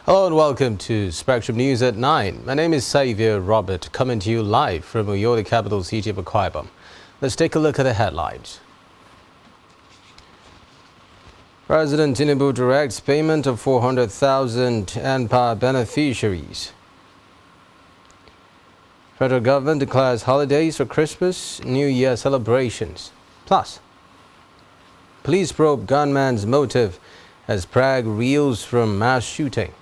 Hello and welcome to Spectrum News at 9. My name is Xavier Robert, coming to you live from Uyo, the capital city of Akwa Ibom. Let's take a look at the headlines. President Tinubu directs payment of 400,000 NPA beneficiaries. Federal government declares holidays for Christmas, New Year celebrations. Plus, police probe gunman's motive as Prague reels from mass shooting.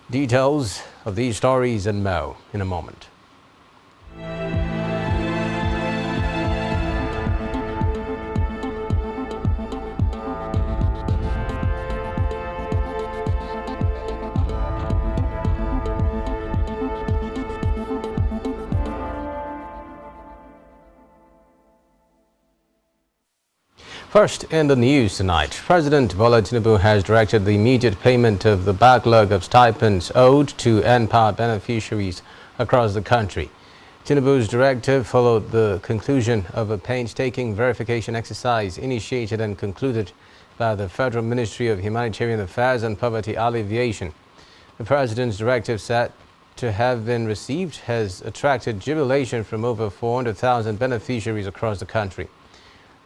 Details of these stories and more in a moment. First in the news tonight, President Bola Tinubu has directed the immediate payment of the backlog of stipends owed to NPA beneficiaries across the country. Tinubu's directive followed the conclusion of a painstaking verification exercise initiated and concluded by the Federal Ministry of Humanitarian Affairs and Poverty Alleviation. The President's directive, said to have been received, has attracted jubilation from over 400,000 beneficiaries across the country.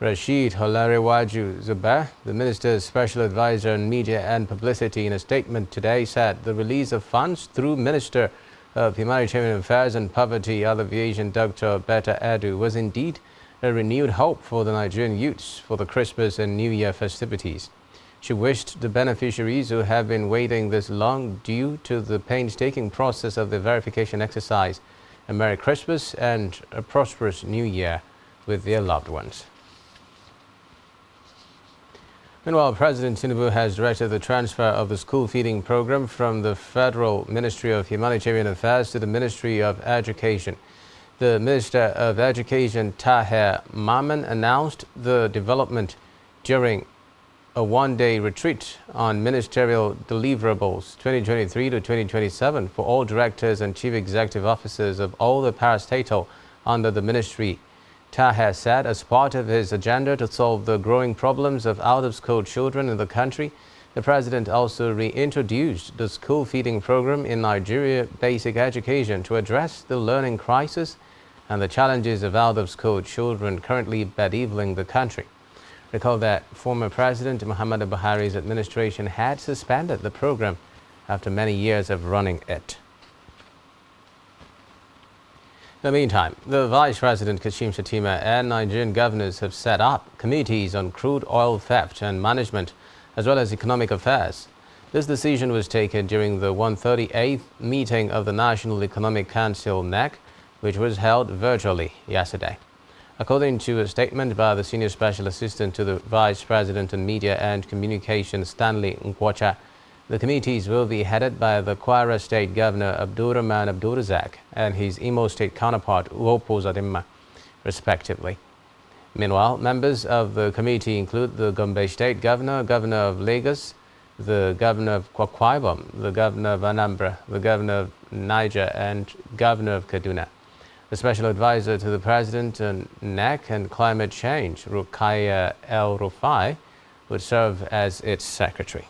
Rashid Holarewaju Zubair, the Minister's Special Advisor on Media and Publicity, in a statement today said the release of funds through Minister of Humanitarian Affairs and Poverty Alleviation Dr. Betta Edu was indeed a renewed hope for the Nigerian youths for the Christmas and New Year festivities. She wished the beneficiaries who have been waiting this long due to the painstaking process of the verification exercise a Merry Christmas and a prosperous New Year with their loved ones. Meanwhile, President Tinubu has directed the transfer of the school feeding program from the Federal Ministry of Humanitarian Affairs to the Ministry of Education. The Minister of Education, Tahir Mamman, announced the development during a one-day retreat on ministerial deliverables 2023 to 2027 for all directors and chief executive officers of all the parastatal under the ministry. Tahir said as part of his agenda to solve the growing problems of out-of-school children in the country, the president also reintroduced the school feeding program in Nigeria basic education to address the learning crisis and the challenges of out-of-school children currently bedeviling the country. Recall that former President Muhammadu Buhari's administration had suspended the program after many years of running it. In the meantime, the Vice President Kashim Shettima and Nigerian governors have set up committees on crude oil theft and management, as well as economic affairs. This decision was taken during the 138th meeting of the National Economic Council (NEC), which was held virtually yesterday. According to a statement by the Senior Special Assistant to the Vice President on Media and Communications, Stanley Nkwocha, the committees will be headed by the Kwara State Governor Abdulrahman Abdulrazak and his Imo State counterpart Uopo Zadimma, respectively. Meanwhile, members of the committee include the Gombe State Governor, Governor of Lagos, the Governor of Akwa Ibom, the Governor of Anambra, the Governor of Niger, and Governor of Kaduna. The Special Advisor to the President on NEC and Climate Change, Rukaya El Rufai, would serve as its secretary.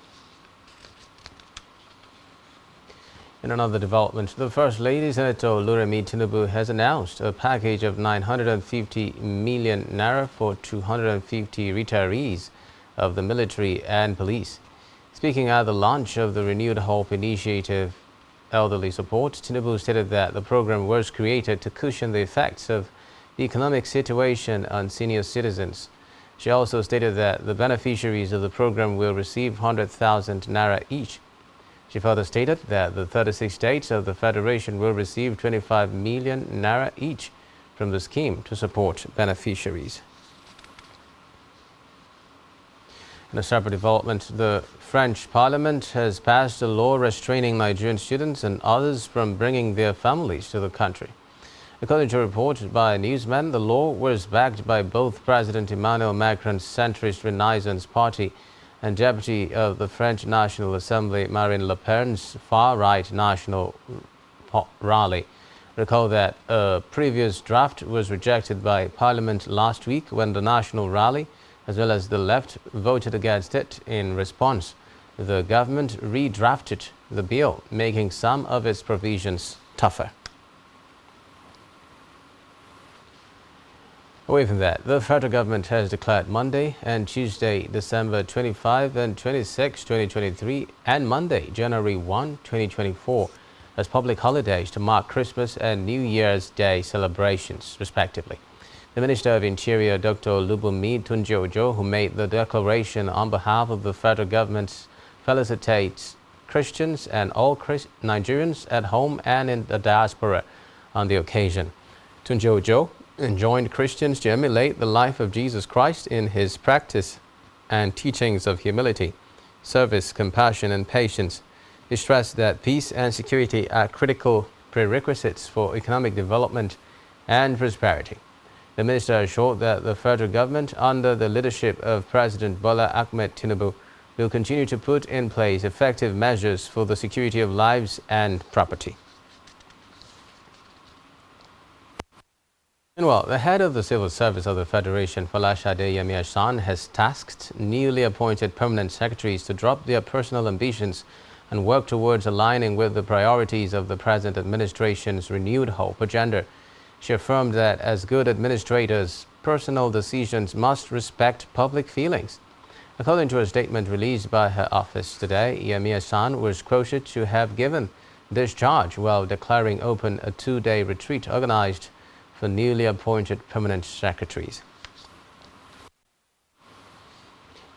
In another development, the First Lady, Senator Oluremi Tinubu, has announced a package of 950 million naira for 250 retirees of the military and police. Speaking at the launch of the Renewed Hope Initiative Elderly Support, Tinubu stated that the program was created to cushion the effects of the economic situation on senior citizens. She also stated that the beneficiaries of the program will receive 100,000 naira each. She further stated that the 36 states of the Federation will receive 25 million naira each from the scheme to support beneficiaries. In a separate development, the French Parliament has passed a law restraining Nigerian students and others from bringing their families to the country. According to a report by Newsman, the law was backed by both President Emmanuel Macron's centrist Renaissance Party and Deputy of the French National Assembly Marine Le Pen's far-right National Rally. Recall that a previous draft was rejected by Parliament last week when the National Rally, as well as the left, voted against it in response. the government redrafted the bill, making some of its provisions tougher. Away from that, the federal government has declared Monday and Tuesday, December 25 and 26, 2023, and Monday, January 1, 2024, as public holidays to mark Christmas and New Year's Day celebrations, respectively. The Minister of Interior, Dr. Lubunmi Tunjiojo, who made the declaration on behalf of the federal government, felicitates Christians and all Nigerians at home and in the diaspora on the occasion. Tunjiojo enjoined Christians to emulate the life of Jesus Christ in his practice and teachings of humility, service, compassion, and patience. He stressed that peace and security are critical prerequisites for economic development and prosperity. The minister assured that the federal government, under the leadership of President Bola Ahmed Tinubu, will continue to put in place effective measures for the security of lives and property. Meanwhile, the head of the Civil Service of the Federation, Folashade Yemi-Ahsan, has tasked newly appointed permanent secretaries to drop their personal ambitions and work towards aligning with the priorities of the present administration's renewed hope agenda. She affirmed that as good administrators, personal decisions must respect public feelings. According to a statement released by her office today, Yemi-Ahsan was quoted to have given this charge while declaring open a two-day retreat organized for newly appointed permanent secretaries.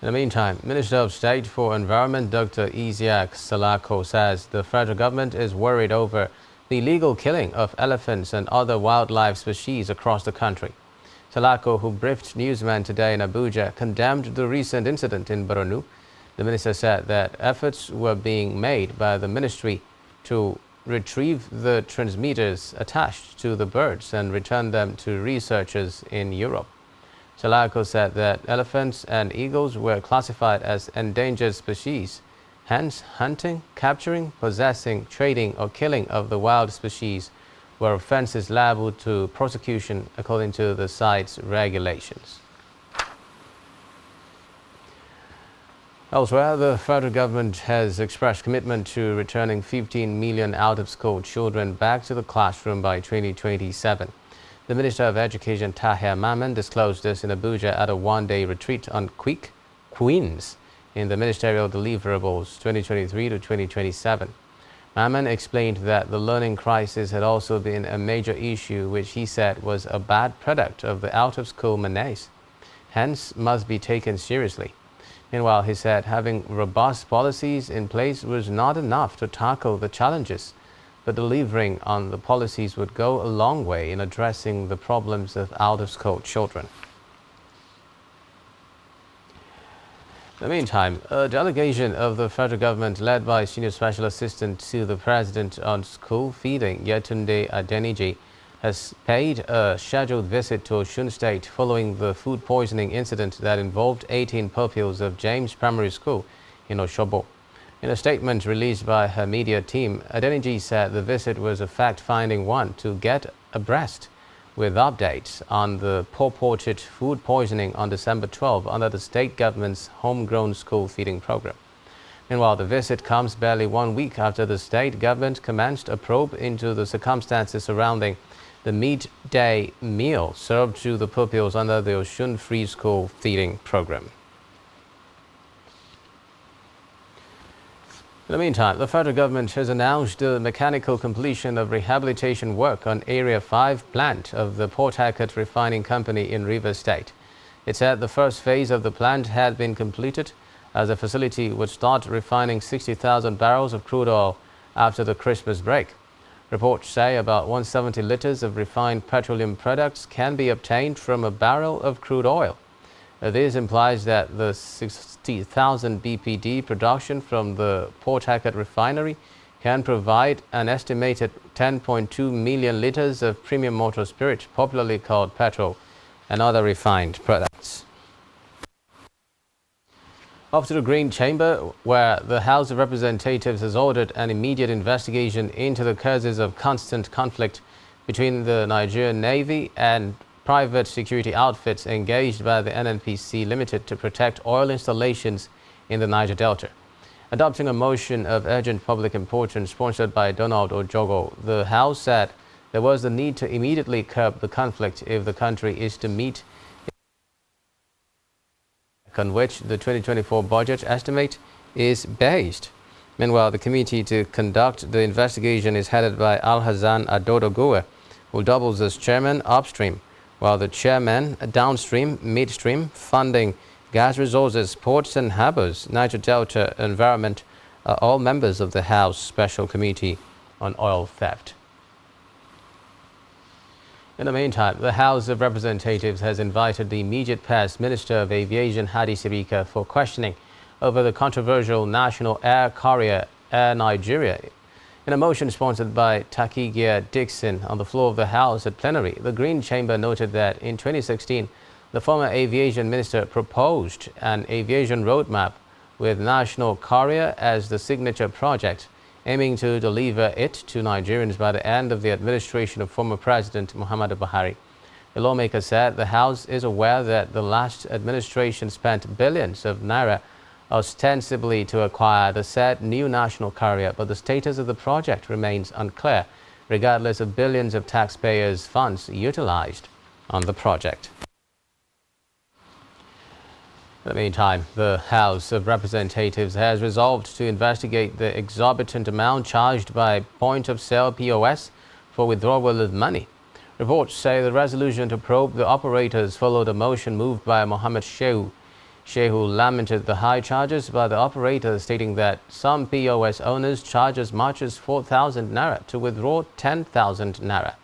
In the meantime, Minister of State for Environment Dr. Isiaq Salako says the federal government is worried over the illegal killing of elephants and other wildlife species across the country. Salako, who briefed newsmen today in Abuja, condemned the recent incident in Borno. The minister said that efforts were being made by the ministry to retrieve the transmitters attached to the birds and return them to researchers in Europe. Salako said that elephants and eagles were classified as endangered species. Hence, hunting, capturing, possessing, trading or killing of the wild species were offenses liable to prosecution according to the site's regulations. Elsewhere, the federal government has expressed commitment to returning 15 million out-of-school children back to the classroom by 2027. The Minister of Education, Tahir Mamman, disclosed this in Abuja at a one-day retreat on Queens in the Ministerial Deliverables 2023 to 2027. Mamman explained that the learning crisis had also been a major issue, which he said was a bad product of the out-of-school menace, hence must be taken seriously. Meanwhile, he said having robust policies in place was not enough to tackle the challenges, but delivering on the policies would go a long way in addressing the problems of out-of-school children. In the meantime, a delegation of the federal government led by Senior Special Assistant to the President on School Feeding, Yetunde Adeniji, has paid a scheduled visit to Osun State following the food poisoning incident that involved 18 pupils of James Primary School in Oshobo. In a statement released by her media team, Adeniji said the visit was a fact-finding one to get abreast with updates on the purported food poisoning on December 12 under the state government's homegrown school feeding program. Meanwhile, the visit comes barely 1 week after the state government commenced a probe into the circumstances surrounding the midday meal served to the pupils under the Osun Free School feeding program. In the meantime, the federal government has announced the mechanical completion of rehabilitation work on Area 5 plant of the Port Harcourt Refining Company in Rivers State. It said the first phase of the plant had been completed as the facility would start refining 60,000 barrels of crude oil after the Christmas break. Reports say about 170 liters of refined petroleum products can be obtained from a barrel of crude oil. This implies that the 60,000 BPD production from the Port Harcourt refinery can provide an estimated 10.2 million liters of premium motor spirit, popularly called petrol, and other refined products. Off to the Green Chamber, where the House of Representatives has ordered an immediate investigation into the causes of constant conflict between the Nigerian Navy and private security outfits engaged by the NNPC Limited to protect oil installations in the Niger Delta. Adopting a motion of urgent public importance sponsored by Donald Ojogo, the House said there was the need to immediately curb the conflict if the country is to meet on which the 2024 budget estimate is based. Meanwhile, the committee to conduct the investigation is headed by Alhassan Adodogoe, who doubles as chairman upstream, while the chairman downstream, midstream, funding, gas resources, ports and harbors, Niger Delta, environment are all members of the House Special Committee on Oil Theft. In the meantime, the House of Representatives has invited the immediate past Minister of Aviation Hadi Sirika for questioning over the controversial national air carrier Air Nigeria. In a motion sponsored by Takigia Dixon on the floor of the House at plenary, the Green Chamber noted that in 2016, the former aviation minister proposed an aviation roadmap with national carrier as the signature project, aiming to deliver it to Nigerians by the end of the administration of former President Muhammadu Buhari. The lawmaker said the House is aware that the last administration spent billions of naira ostensibly to acquire the said new national carrier, but the status of the project remains unclear, regardless of billions of taxpayers' funds utilized on the project. In the meantime, the House of Representatives has resolved to investigate the exorbitant amount charged by point-of-sale POS for withdrawal of money. Reports say the resolution to probe the operators followed a motion moved by Mohammed Shehu. Shehu lamented the high charges by the operators, stating that some POS owners charge as much as 4,000 naira to withdraw 10,000 naira.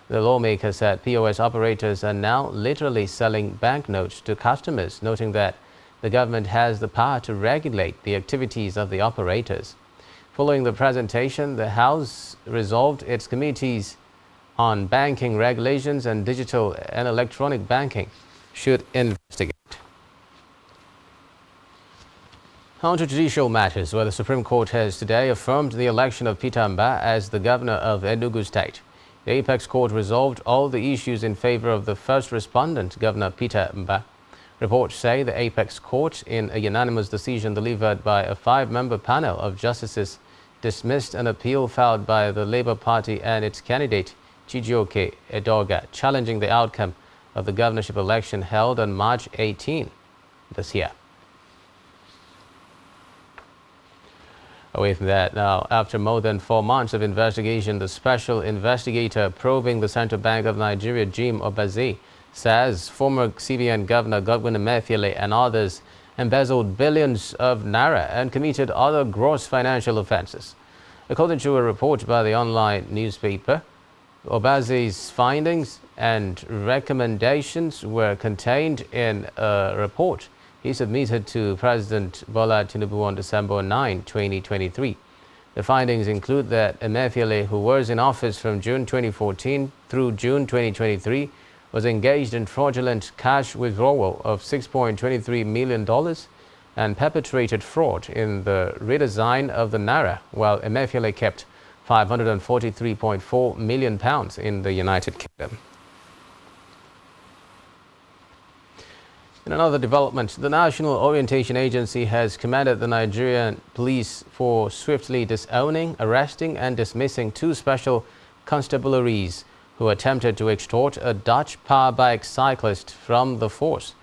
The lawmaker said POS operators are now literally selling banknotes to customers, noting that the government has the power to regulate the activities of the operators. Following the presentation, the House resolved its committees on banking regulations and digital and electronic banking should investigate. On to judicial matters, where the Supreme Court has today affirmed the election of Peter Mba as the governor of Enugu State. The Apex Court resolved all the issues in favor of the first respondent, Governor Peter Mba. Reports say the Apex Court, in a unanimous decision delivered by a 5-member panel of justices, dismissed an appeal filed by the Labour Party and its candidate, Chijioke Edoga, challenging the outcome of the governorship election held on March 18 this year. Away from that, now, after more than 4 months of investigation, the special investigator probing the Central Bank of Nigeria, Jim Obaze, says former CBN Governor Godwin Emefiele and others embezzled billions of naira and committed other gross financial offences. According to a report by the online newspaper, Obaze's findings and recommendations were contained in a report he submitted to President Bola Tinubu on December 9, 2023. The findings include that Emefiele, who was in office from June 2014 through June 2023, was engaged in fraudulent cash withdrawal of $6.23 million and perpetrated fraud in the redesign of the naira, while Emefiele kept £543.4 million in the United Kingdom. In another development, the National Orientation Agency has commended the Nigerian police for swiftly disowning, arresting and dismissing 2 special constabularies who attempted to extort a Dutch power bike cyclist from the force.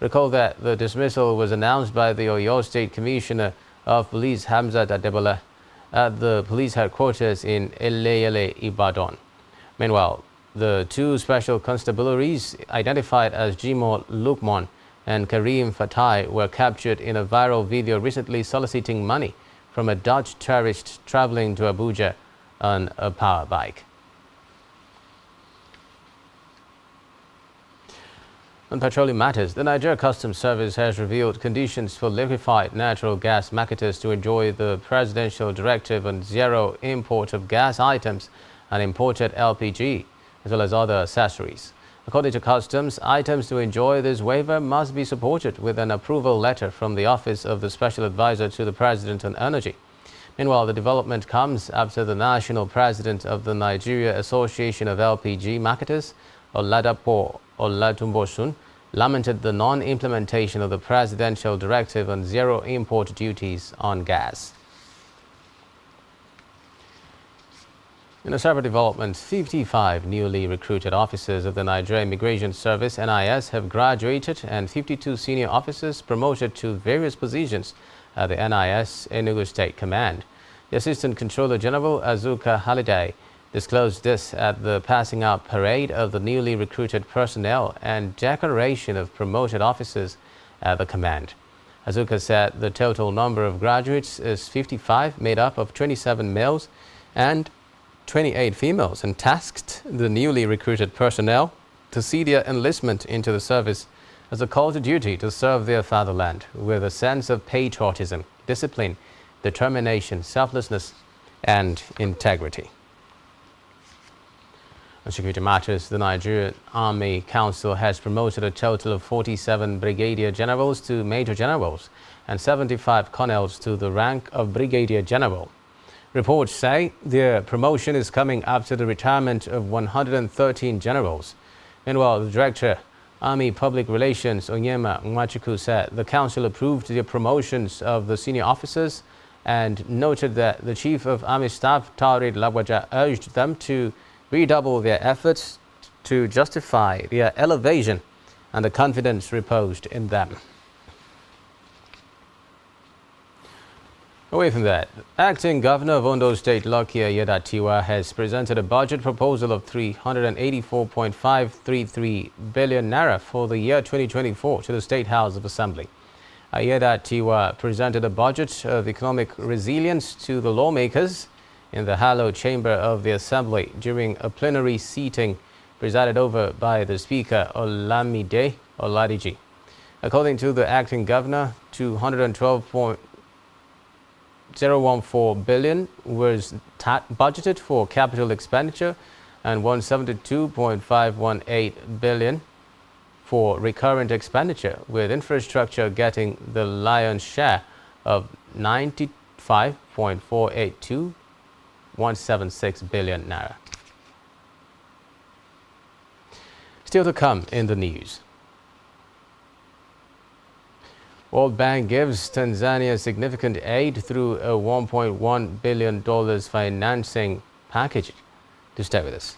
Recall that the dismissal was announced by the Oyo State Commissioner of Police Hamzat Adebola at the police headquarters in Eleyele, Ibadan. Meanwhile, the 2 special constabularies, identified as Jimoh Lukman and Karim Fatai, were captured in a viral video recently soliciting money from a Dutch tourist traveling to Abuja on a power bike. On petroleum matters, the Nigeria Customs Service has revealed conditions for liquefied natural gas marketers to enjoy the presidential directive on zero import of gas items and imported LPG, as well as other accessories. According to Customs, items to enjoy this waiver must be supported with an approval letter from the Office of the Special Advisor to the President on Energy. Meanwhile, the development comes after the national president of the Nigeria Association of LPG Marketers, Oladapo Olatunbosun, lamented the non-implementation of the presidential directive on zero import duties on gas. In a separate development, 55 newly recruited officers of the Nigeria Immigration Service (NIS) have graduated and 52 senior officers promoted to various positions at the NIS Enugu State Command. The Assistant Controller General Azuka Haliday disclosed this at the passing out parade of the newly recruited personnel and declaration of promoted officers at the command. Azuka said the total number of graduates is 55, made up of 27 males and 28 females, and tasked the newly recruited personnel to see their enlistment into the service as a call to duty to serve their fatherland with a sense of patriotism, discipline, determination, selflessness, and integrity. On security matters, the Nigerian Army Council has promoted a total of 47 brigadier generals to major generals and 75 colonels to the rank of brigadier general. Reports say their promotion is coming after the retirement of 113 generals. Meanwhile, the Director, Army Public Relations, Onyema Nwachukwu, said the council approved the promotions of the senior officers and noted that the Chief of Army Staff, Taoreed Lagbaja, urged them to redouble their efforts to justify their elevation and the confidence reposed in them. Away from that, Acting Governor of Ondo State, Lucky Aiyedatiwa, has presented a budget proposal of 384.533 billion naira for the year 2024 to the State House of Assembly. Aiyedatiwa presented a budget of economic resilience to the lawmakers in the hallowed chamber of the Assembly during a plenary seating presided over by the Speaker, Olamide Oladiji. According to the Acting Governor, 212.014 billion was budgeted for capital expenditure and 172.518 billion for recurrent expenditure, with infrastructure getting the lion's share of 95.482176 billion naira. Still to come in the news. World Bank gives Tanzania significant aid through a $1.1 billion financing package. To stay with us.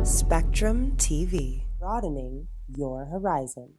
Spectrum TV, broadening your horizon.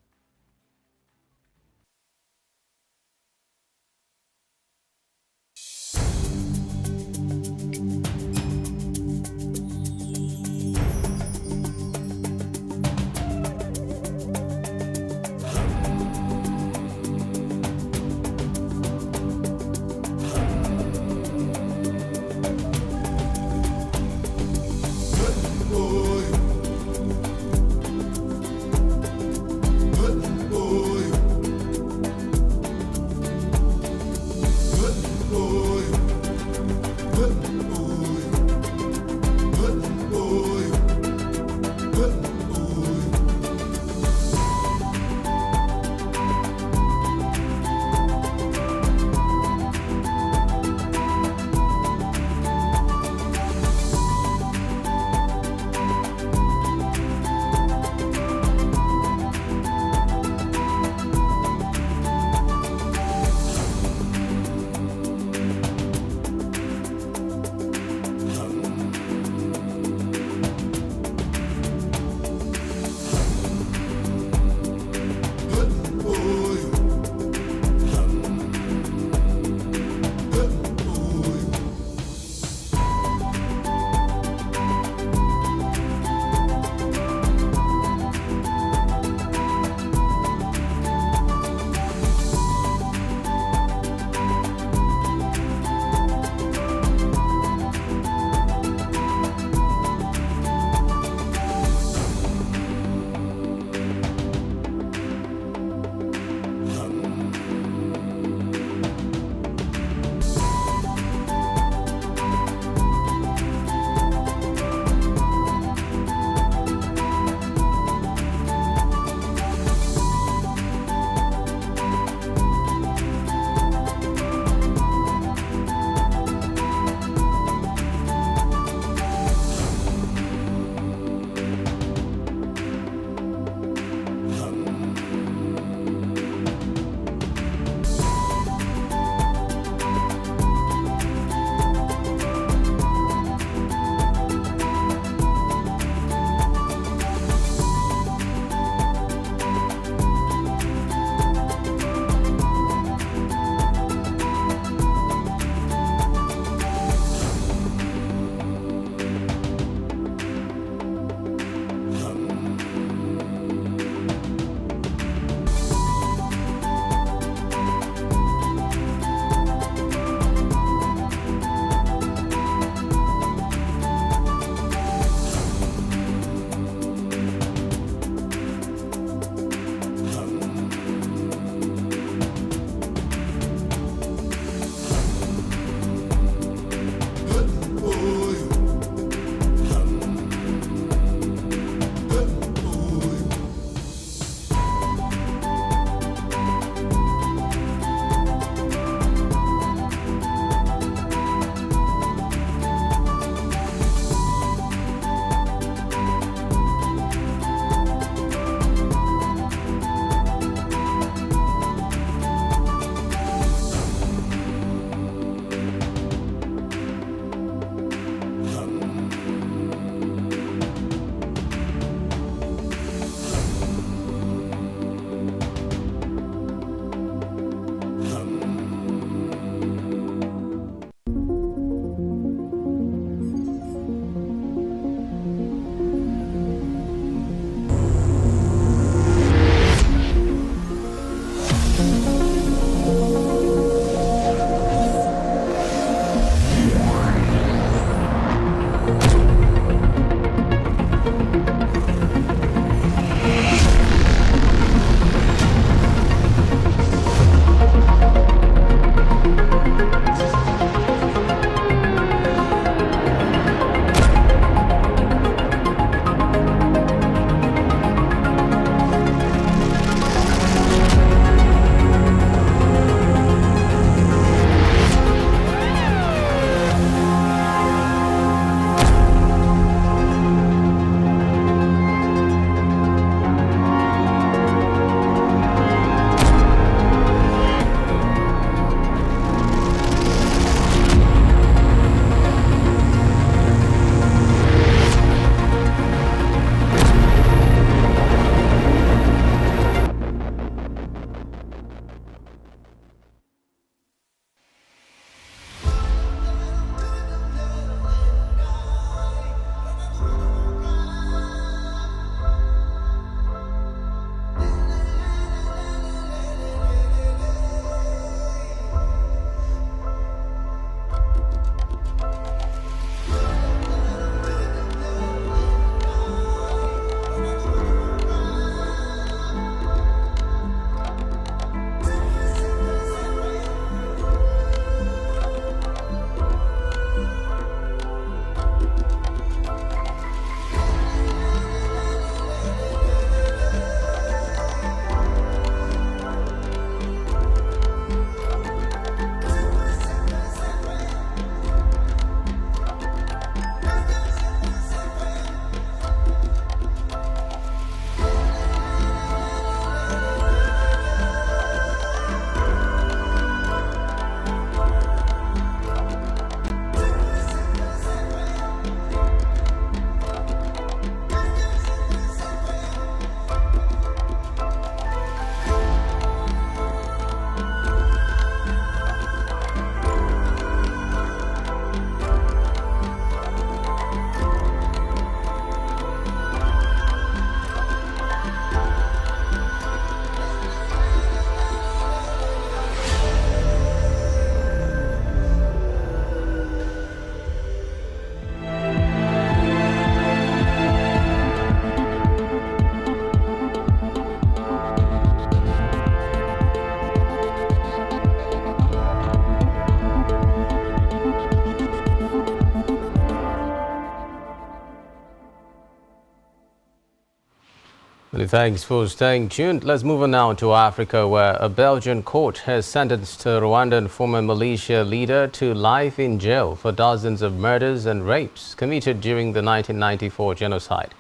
Thanks for staying tuned. Let's move on now to Africa, where a Belgian court has sentenced a Rwandan former militia leader to life in jail for dozens of murders and rapes committed during the 1994 genocide.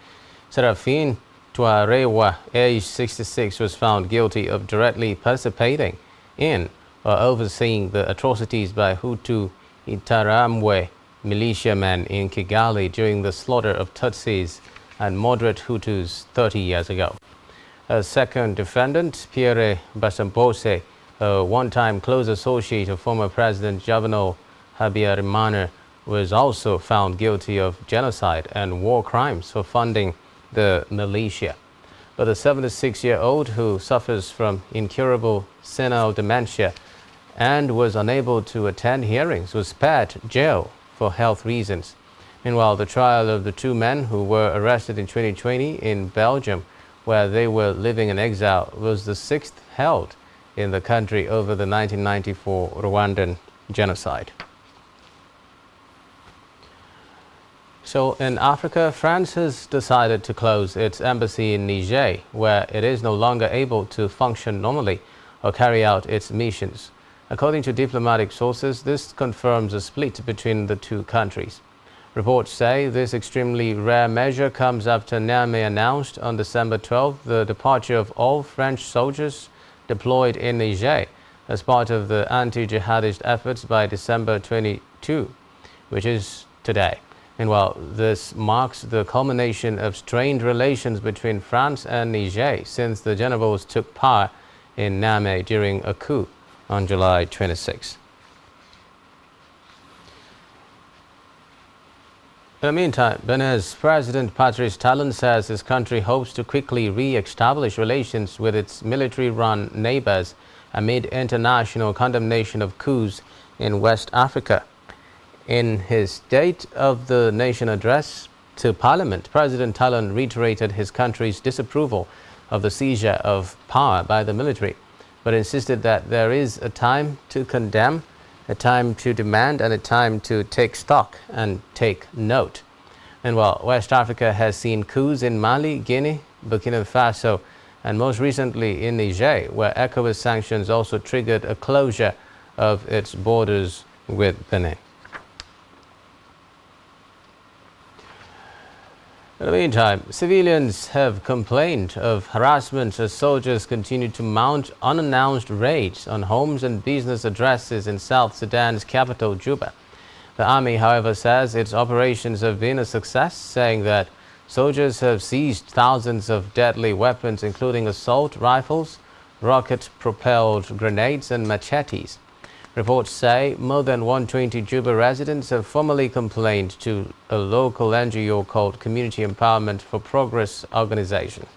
Seraphine Twarewa, aged 66, was found guilty of directly participating in or overseeing the atrocities by Hutu Interahamwe militiamen in Kigali during the slaughter of Tutsis and moderate Hutus 30 years ago. A second defendant, Pierre Basambose, a one-time close associate of former President Jovenel Habyarimana, was also found guilty of genocide and war crimes for funding the militia. But the 76-year-old, who suffers from incurable senile dementia and was unable to attend hearings, was spared jail for health reasons. Meanwhile, the trial of the two men who were arrested in 2020 in Belgium, where they were living in exile, was the sixth held in the country over the 1994 Rwandan genocide. So in Africa, France has decided to close its embassy in Niger, where it is no longer able to function normally or carry out its missions. According to diplomatic sources, this confirms a split between the two countries. Reports say this extremely rare measure comes after Niamey announced on December 12 the departure of all French soldiers deployed in Niger as part of the anti-jihadist efforts by December 22, which is today. Meanwhile, this marks the culmination of strained relations between France and Niger since the generals took power in Niamey during a coup on July 26. In the meantime, Benin's President Patrice Talon says his country hopes to quickly re-establish relations with its military-run neighbors amid international condemnation of coups in West Africa. In his State of the Nation address to Parliament, President Talon reiterated his country's disapproval of the seizure of power by the military, but insisted that there is a time to condemn, a time to demand, and a time to take stock and take note. And while West Africa has seen coups in Mali, Guinea, Burkina Faso, and most recently in Niger, where ECOWAS sanctions also triggered a closure of its borders with Benin. In the meantime, civilians have complained of harassment as soldiers continue to mount unannounced raids on homes and business addresses in South Sudan's capital, Juba. The army, however, says its operations have been a success, saying that soldiers have seized thousands of deadly weapons, including assault rifles, rocket-propelled grenades, and machetes. Reports say more than 120 Juba residents have formally complained to a local NGO called Community Empowerment for Progress organization.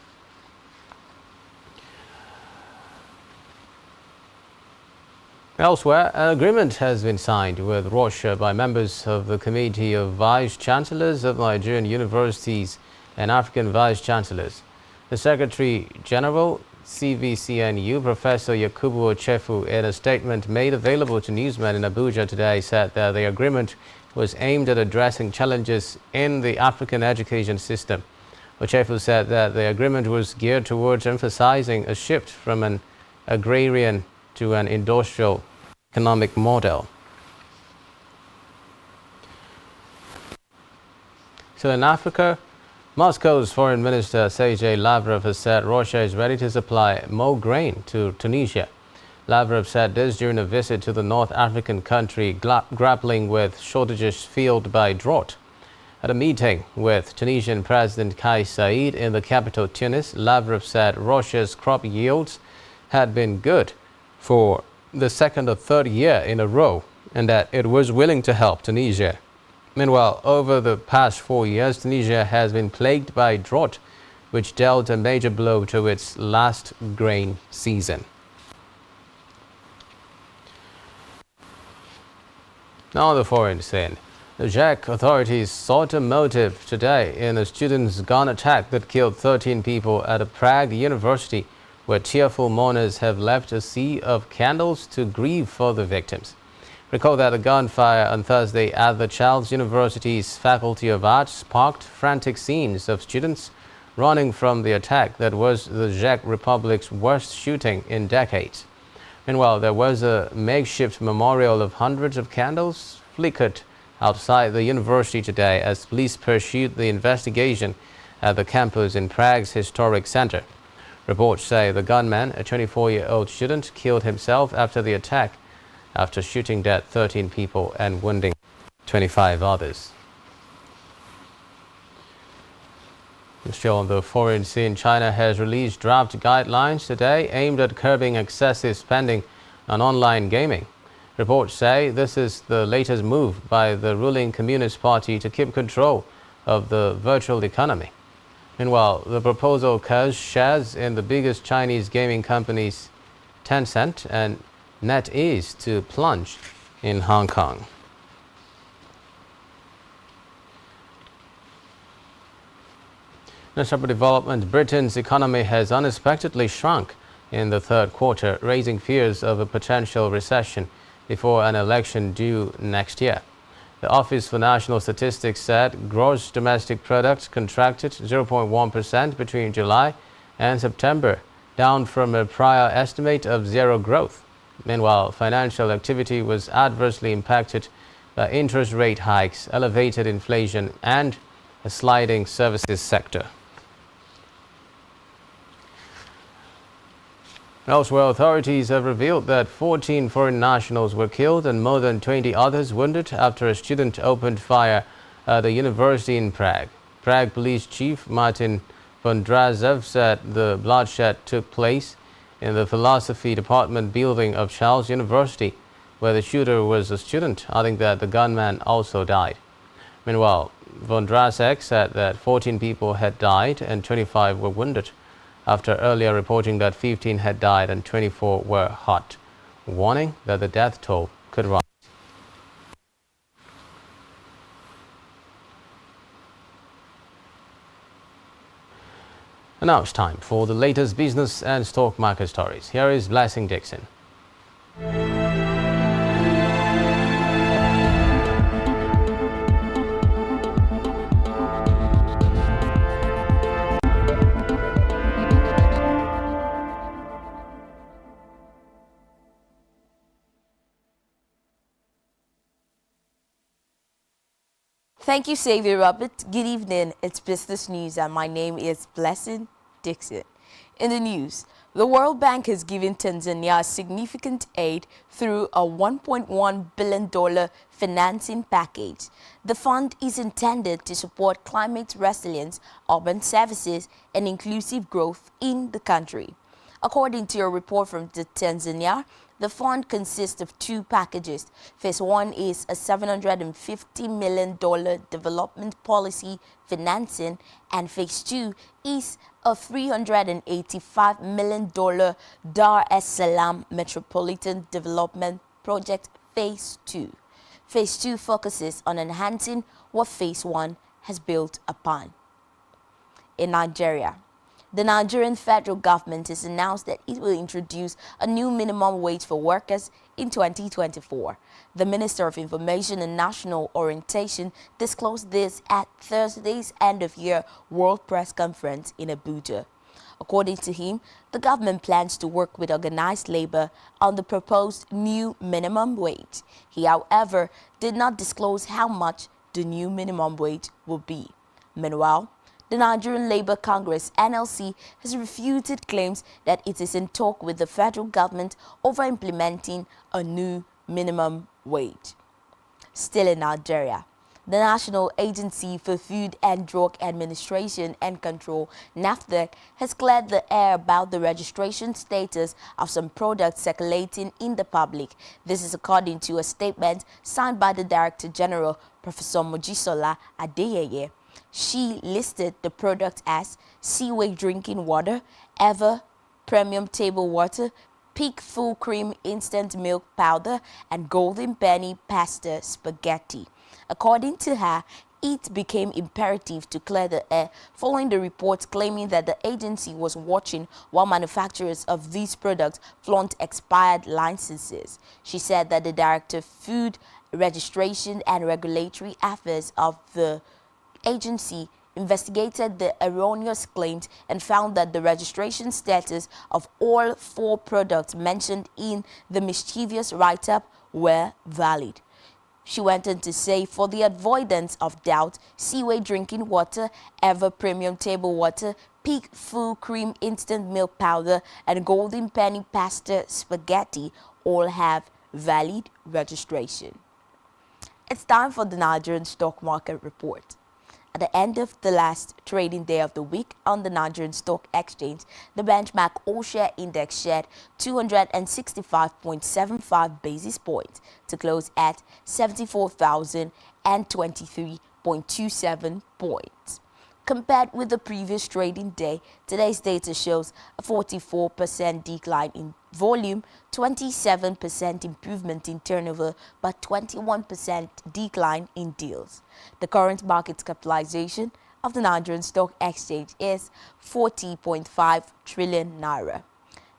Elsewhere, an agreement has been signed with Russia by members of the Committee of Vice Chancellors of Nigerian universities and African Vice Chancellors. The Secretary General CVCNU, Professor Yakubu Ochefu, in a statement made available to newsmen in Abuja today, said that the agreement was aimed at addressing challenges in the African education system. Ochefu said that the agreement was geared towards emphasizing a shift from an agrarian to an industrial economic model. So in Africa, Moscow's Foreign Minister Sergei Lavrov has said Russia is ready to supply more grain to Tunisia. Lavrov said this during a visit to the North African country grappling with shortages fueled by drought. At a meeting with Tunisian President Kais Saied in the capital Tunis, Lavrov said Russia's crop yields had been good for the second or third year in a row and that it was willing to help Tunisia. Meanwhile, over the past 4 years, Tunisia has been plagued by drought, which dealt a major blow to its last grain season. Now on the foreign scene, the Czech authorities sought a motive today in a student's gun attack that killed 13 people at a Prague university, where tearful mourners have left a sea of candles to grieve for the victims. Recall that a gunfire on Thursday at the Charles University's Faculty of Arts sparked frantic scenes of students running from the attack that was the Czech Republic's worst shooting in decades. Meanwhile, there was a makeshift memorial of hundreds of candles flickered outside the university today as police pursued the investigation at the campus in Prague's historic center. Reports say the gunman, a 24-year-old student, killed himself after the attack, after shooting dead 13 people and wounding 25 others. Still on the foreign scene, China has released draft guidelines today aimed at curbing excessive spending on online gaming. Reports say this is the latest move by the ruling Communist Party to keep control of the virtual economy. Meanwhile, the proposal caused shares in the biggest Chinese gaming companies Tencent and NetEase to plunge in Hong Kong. Next up, development. Britain's economy has unexpectedly shrunk in the third quarter, raising fears of a potential recession before an election due next year. The Office for National Statistics said gross domestic product contracted 0.1% between July and September, down from a prior estimate of zero growth. Meanwhile, financial activity was adversely impacted by interest rate hikes, elevated inflation, and a sliding services sector. Elsewhere, authorities have revealed that 14 foreign nationals were killed and more than 20 others wounded after a student opened fire at the university in Prague. Prague Police Chief Martin Vondrasev said the bloodshed took place in the philosophy department building of Charles University, where the shooter was a student, adding that the gunman also died. Meanwhile, Vondrasek said that 14 people had died and 25 were wounded, after earlier reporting that 15 had died and 24 were hurt, warning that the death toll could rise. And now it's time for the latest business and stock market stories. Here is Blessing Dixon. Thank you, Xavier Robert. Good evening. It's Business News, and my name is Blessing Dixon. In the news, the World Bank has given Tanzania significant aid through a $1.1 billion financing package. The fund is intended to support climate resilience, urban services, and inclusive growth in the country. According to a report from Tanzania, the fund consists of two packages. Phase 1 is a $750 million development policy financing, and Phase 2 is a $385 million Dar es Salaam Metropolitan Development Project Phase 2. Phase 2 focuses on enhancing what Phase 1 has built upon. In Nigeria, the Nigerian federal government has announced that it will introduce a new minimum wage for workers in 2024. The Minister of Information and National Orientation disclosed this at Thursday's end-of-year World Press Conference in Abuja. According to him, the government plans to work with organized labor on the proposed new minimum wage. He, however, did not disclose how much the new minimum wage will be. Meanwhile, the Nigerian Labour Congress, NLC, has refuted claims that it is in talk with the federal government over implementing a new minimum wage. Still in Nigeria, the National Agency for Food and Drug Administration and Control, NAFDAC, has cleared the air about the registration status of some products circulating in the public. This is according to a statement signed by the Director General, Professor Mojisola Adeyeye. She listed the product as Seaway Drinking Water, Ever Premium Table Water, Peak Full Cream Instant Milk Powder, and Golden Penny Pasta Spaghetti. According to her, it became imperative to clear the air following the reports claiming that the agency was watching while manufacturers of these products flaunt expired licenses. She said that the Director of Food Registration and Regulatory Affairs of the agency investigated the erroneous claims and found that the registration status of all 4 products mentioned in the mischievous write-up were valid. She went on to say, for the avoidance of doubt, Seaway drinking water, Ever premium table water, Peak full cream instant milk powder, and Golden Penny pasta spaghetti all have valid registration. It's time for the Nigerian stock market report. At the end of the last trading day of the week on the Nigerian Stock Exchange, the benchmark all-share index shed 265.75 basis points to close at 74,023.27 points. Compared with the previous trading day, today's data shows a 44% decline in volume, 27% improvement in turnover, but 21% decline in deals. The current market capitalization of the Nigerian Stock Exchange is 40.5 trillion naira.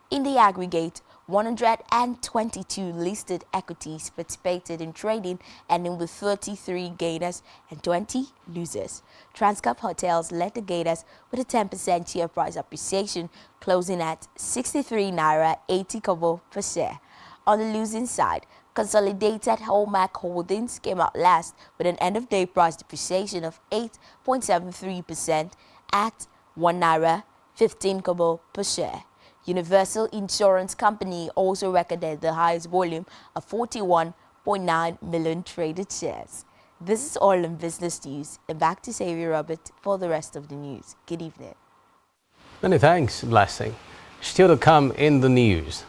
In the aggregate, 122 listed equities participated in trading, ending with 33 gainers and 20 losers. Transcorp Hotels led the gainers with a 10% share price appreciation, closing at 63 naira 80 kobo per share. On the losing side, Consolidated Hallmark Holdings came out last with an end-of-day price depreciation of 8.73% at 1 naira 15 kobo per share. Universal Insurance Company also recorded the highest volume of 41.9 million traded shares. This is all in business news, and back to Xavier Robert for the rest of the news. Good evening. Many thanks, Blessing. Still to come in the news.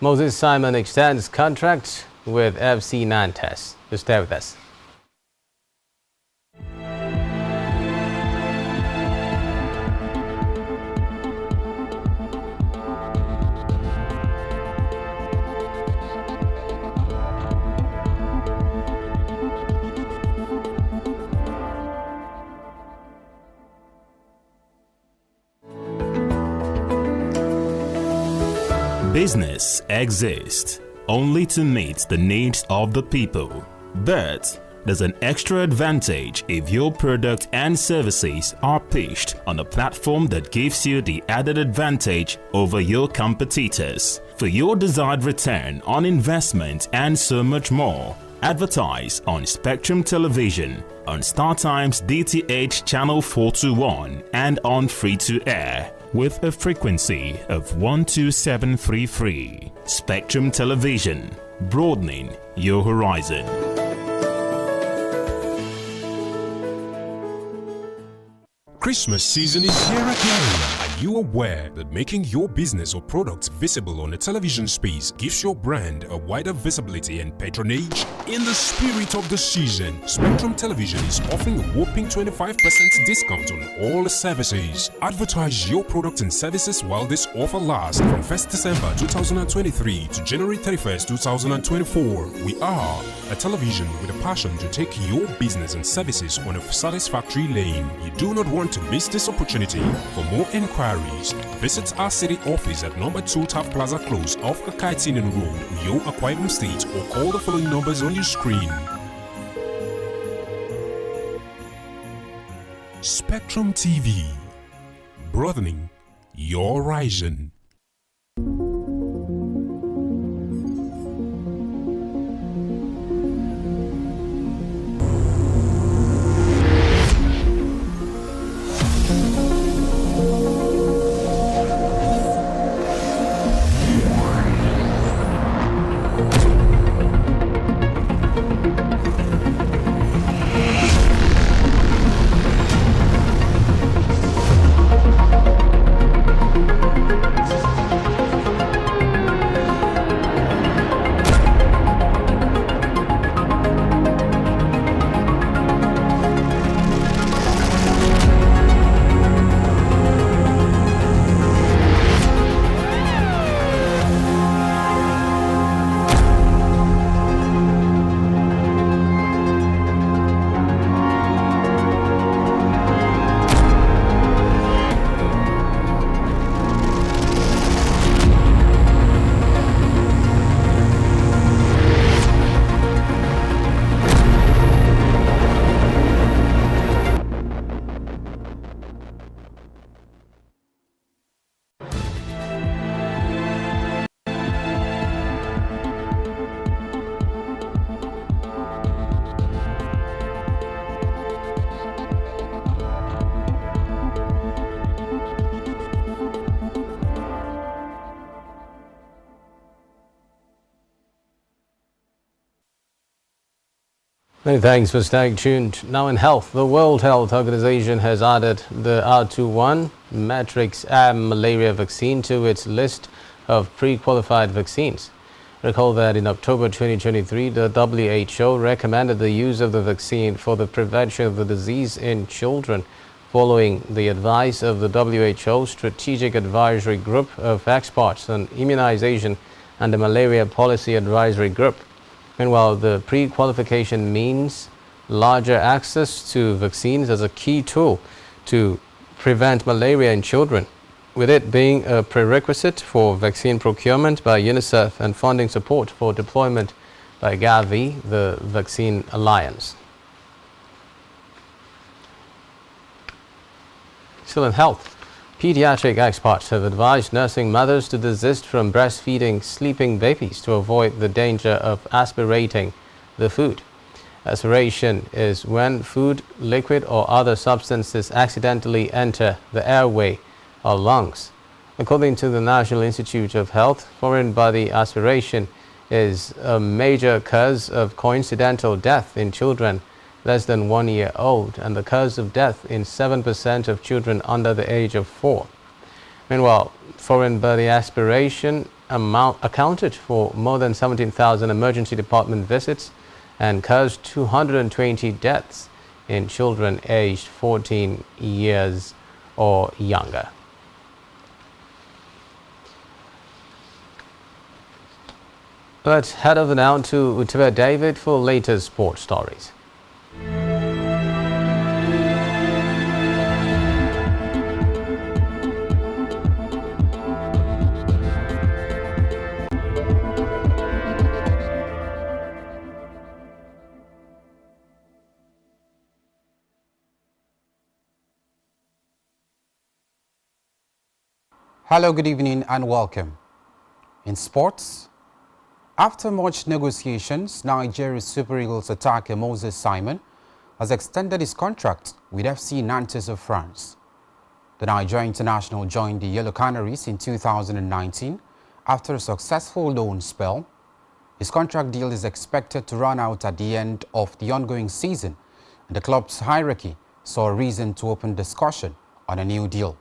Moses Simon extends contract with FC Nantes. Just stay with us. Business exists only to meet the needs of the people. But there's an extra advantage if your product and services are pitched on a platform that gives you the added advantage over your competitors. For your desired return on investment and so much more, advertise on Spectrum Television, on StarTimes DTH Channel 421 and on free-to-air with a frequency of 12733. Spectrum Television, broadening your horizon. Christmas season is here again. Are you aware that making your business or products visible on a television space gives your brand a wider visibility and patronage? In the spirit of the season, Spectrum Television is offering a whopping 25% discount on all the services. Advertise your products and services while this offer lasts from 1st December 2023 to January 31st, 2024. We are a television with a passion to take your business and services on a satisfactory lane. You do not want to miss this opportunity. For more inquiries, visit our city office at number 2 Taft Plaza Close off Akaitinen Road, Uyo, Akwa Ibom State, or call the following numbers on your screen. Spectrum TV, broadening your horizon. Many thanks for staying tuned. Now in health, the World Health Organization has added the R21 Matrix M malaria vaccine to its list of pre-qualified vaccines. Recall that in October 2023, the WHO recommended the use of the vaccine for the prevention of the disease in children, following the advice of the WHO Strategic Advisory Group of Experts on Immunization and the Malaria Policy Advisory Group. Meanwhile, the pre-qualification means larger access to vaccines as a key tool to prevent malaria in children, with it being a prerequisite for vaccine procurement by UNICEF and funding support for deployment by Gavi, the Vaccine Alliance. Still in health, pediatric experts have advised nursing mothers to desist from breastfeeding sleeping babies to avoid the danger of aspirating the food. Aspiration is when food, liquid or other substances accidentally enter the airway or lungs. According to the National Institute of Health, foreign body aspiration is a major cause of coincidental death in children less than 1 year old, and the cause of death in 7% of children under the age of 4. Meanwhile, foreign body aspiration accounted for more than 17,000 emergency department visits and caused 220 deaths in children aged 14 years or younger. Let's head over now to Utbah David for latest sports stories. Hello, good evening and welcome. In sports, after much negotiations, Nigeria's Super Eagles attacker Moses Simon has extended his contract with FC Nantes of France. The Nigerian international joined the Yellow Canaries in 2019 after a successful loan spell. His contract deal is expected to run out at the end of the ongoing season, and the club's hierarchy saw a reason to open discussion on a new deal.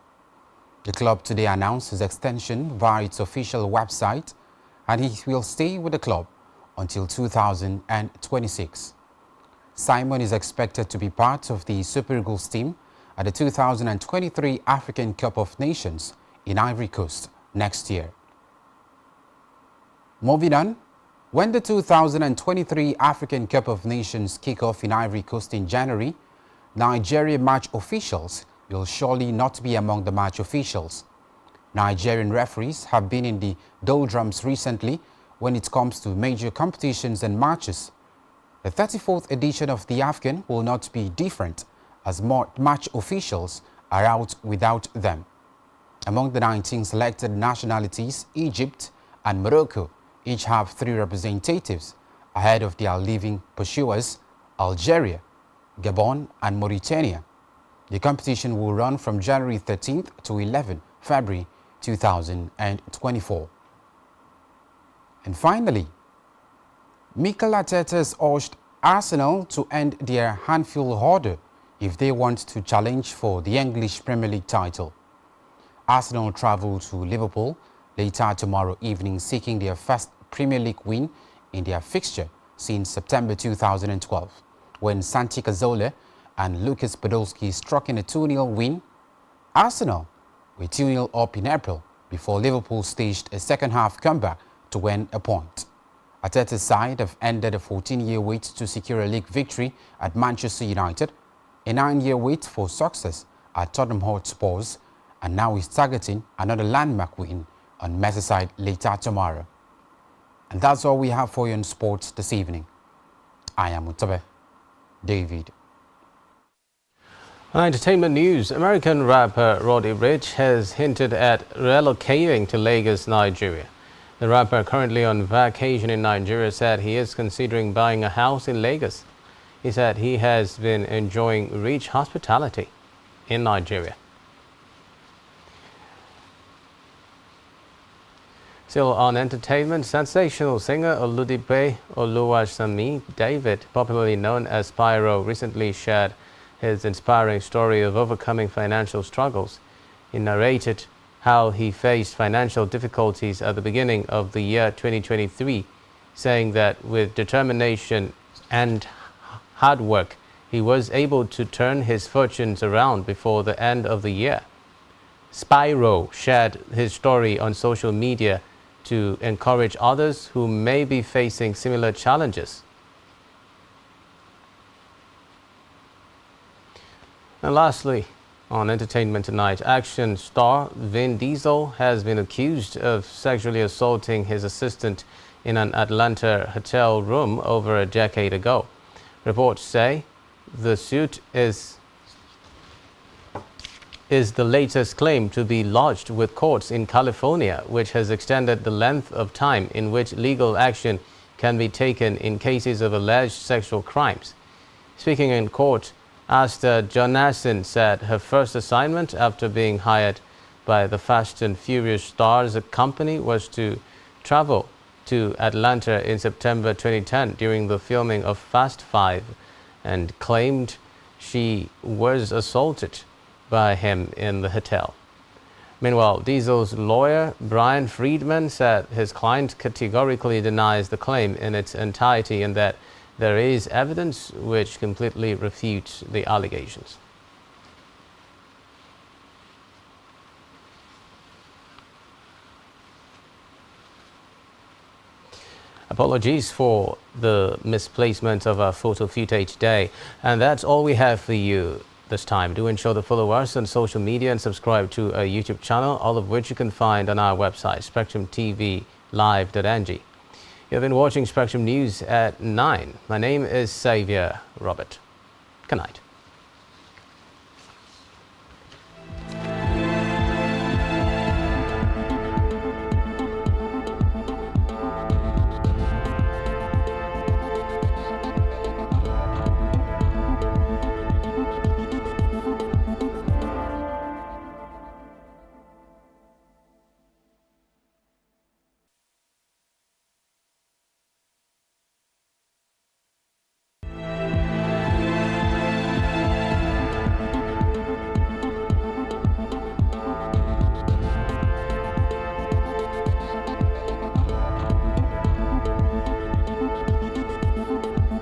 The club today announced his extension via its official website, and he will stay with the club until 2026. Simon is expected to be part of the Super Eagles team at the 2023 African Cup of Nations in Ivory Coast next year. Moving on, when the 2023 African Cup of Nations kick off in Ivory Coast in January, Nigeria match officials will surely not be among the match officials. Nigerian referees have been in the doldrums recently when it comes to major competitions and matches. The 34th edition of the AFCON will not be different, as more match officials are out without them. Among the 19 selected nationalities, Egypt and Morocco each have 3 representatives ahead of their living pursuers, Algeria, Gabon and Mauritania. The competition will run from January 13th to 11 February 2024. And finally, Mikel Arteta has urged Arsenal to end their Anfield order if they want to challenge for the English Premier League title. Arsenal travel to Liverpool later tomorrow evening, seeking their first Premier League win in their fixture since September 2012, when Santi Cazorla and Lucas Podolski struck in a 2-0 win. Arsenal were 2-0 up in April before Liverpool staged a second-half comeback to win a point. Arteta's side have ended a 14-year wait to secure a league victory at Manchester United, a 9-year wait for success at Tottenham Hotspurs, and now is targeting another landmark win on Merseyside later tomorrow. And that's all we have for you in sports this evening. I am Utbah David. On entertainment news, American rapper Roddy Ricch has hinted at relocating to Lagos, Nigeria. The rapper, currently on vacation in Nigeria, said he is considering buying a house in Lagos. He said he has been enjoying rich hospitality in Nigeria. Still on entertainment, sensational singer Oludipe Oluwasami David, popularly known as Spyro, recently shared his inspiring story of overcoming financial struggles. He narrated how he faced financial difficulties at the beginning of the year 2023, saying that with determination and hard work, he was able to turn his fortunes around before the end of the year. Spyro shared his story on social media to encourage others who may be facing similar challenges. And lastly, on entertainment tonight, action star Vin Diesel has been accused of sexually assaulting his assistant in an Atlanta hotel room over a decade ago. Reports say the suit is the latest claim to be lodged with courts in California, which has extended the length of time in which legal action can be taken in cases of alleged sexual crimes. Speaking in court, Asta Jonassen said her first assignment after being hired by the Fast and Furious stars company was to travel to Atlanta in September 2010 during the filming of Fast 5 and claimed she was assaulted by him in the hotel. Meanwhile, Diesel's lawyer, Brian Friedman, said his client categorically denies the claim in its entirety and that there is evidence which completely refutes the allegations. Apologies for the misplacement of our photo footage today. And that's all we have for you this time. Do ensure to follow us on social media and subscribe to our YouTube channel, all of which you can find on our website, spectrumtvlive.ng. You've been watching Spectrum News at 9. My name is Xavier Robert. Good night.